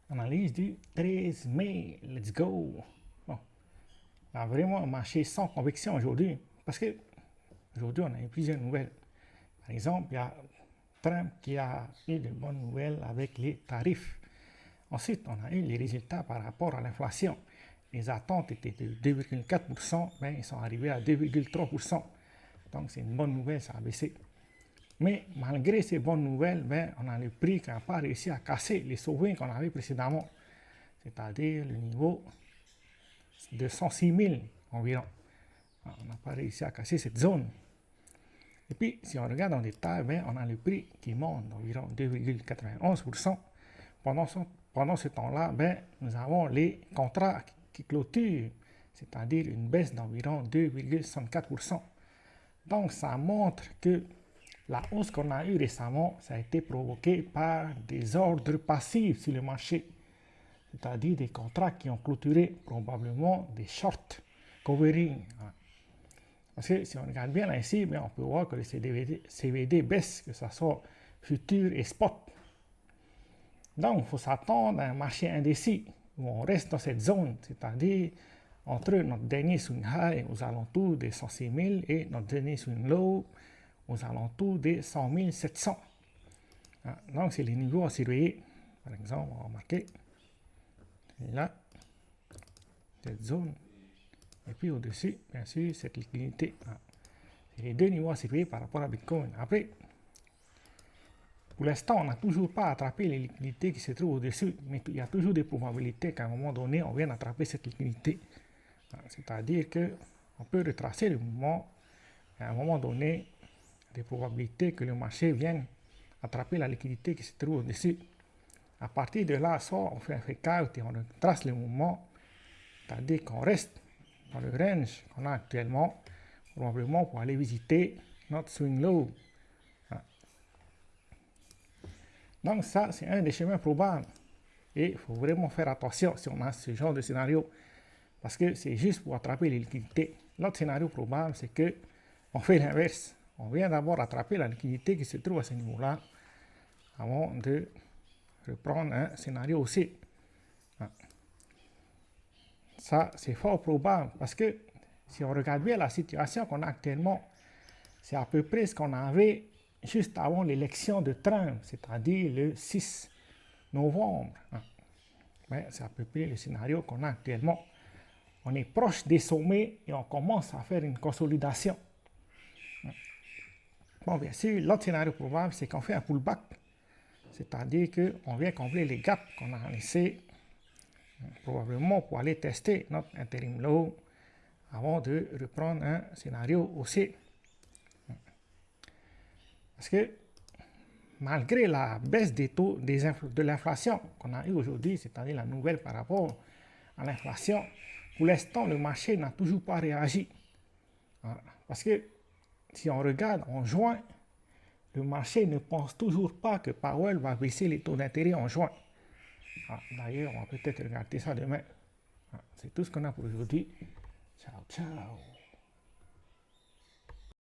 Analyse du 13 mai. Let's go. Bon, il y a vraiment un marché sans conviction aujourd'hui. Parce que aujourd'hui, on a eu plusieurs nouvelles. Par exemple, il y a Trump qui a eu de bonnes nouvelles avec les tarifs. Ensuite, on a eu les résultats par rapport à l'inflation. Les attentes étaient de 2,4%, mais ils sont arrivés à 2,3%. Donc, c'est une bonne nouvelle, ça a baissé. Mais malgré ces bonnes nouvelles, on a le prix qui n'a pas réussi à casser les souvenirs qu'on avait précédemment, c'est-à-dire le niveau de 106 000 environ. On n'a pas réussi à casser cette zone. Et puis, si on regarde en détail, on a le prix qui monte d'environ 2,91%. Pendant ce temps-là, nous avons les contrats qui clôturent, c'est-à-dire une baisse d'environ 2,64%. Donc, ça montre que la hausse qu'on a eue récemment, ça a été provoqué par des ordres passifs sur le marché, c'est-à-dire des contrats qui ont clôturé probablement des short covering. Parce que si on regarde bien là ici, on peut voir que les CVD baissent, que ce soit futur et spot. Donc, il faut s'attendre à un marché indécis où on reste dans cette zone, c'est-à-dire entre notre dernier swing high aux alentours des 106 000 et notre dernier swing low aux alentours des 100 700. Donc, c'est les niveaux à surveiller. Par exemple, on va marquer là, cette zone. Et puis au-dessus, bien sûr, cette liquidité. C'est les deux niveaux à surveiller par rapport à Bitcoin. Après, pour l'instant, on n'a toujours pas attrapé les liquidités qui se trouvent au-dessus, mais il y a toujours des probabilités qu'à un moment donné, on vienne attraper cette liquidité. C'est-à-dire qu'on peut retracer le mouvement, et à un moment donné, des probabilités que le marché vienne attraper la liquidité qui se trouve au-dessus. À partir de là, soit on fait un fake out et on retrace le mouvement, c'est-à-dire qu'on reste dans le range qu'on a actuellement, probablement pour aller visiter notre swing low. Donc ça, c'est un des chemins probables. Et il faut vraiment faire attention si on a ce genre de scénario, parce que c'est juste pour attraper les liquidités. L'autre scénario probable, c'est que on fait l'inverse. On vient d'abord attraper la liquidité qui se trouve à ce niveau-là avant de reprendre un scénario aussi. Ça, c'est fort probable parce que si on regarde bien la situation qu'on a actuellement, c'est à peu près ce qu'on avait juste avant l'élection de Trump, c'est-à-dire le 6 novembre. C'est à peu près le scénario qu'on a actuellement. On est proche des sommets et on commence à faire une consolidation. Bon, bien sûr, l'autre scénario probable, c'est qu'on fait un pullback, c'est-à-dire qu'on vient combler les gaps qu'on a laissés, probablement pour aller tester notre interim low avant de reprendre un scénario haussier. Parce que malgré la baisse des taux de l'inflation qu'on a eu aujourd'hui, c'est-à-dire la nouvelle par rapport à l'inflation, pour l'instant, le marché n'a toujours pas réagi. Parce que si on regarde en juin, le marché ne pense toujours pas que Powell va baisser les taux d'intérêt en juin. D'ailleurs, on va peut-être regarder ça demain. C'est tout ce qu'on a pour aujourd'hui. Ciao, ciao.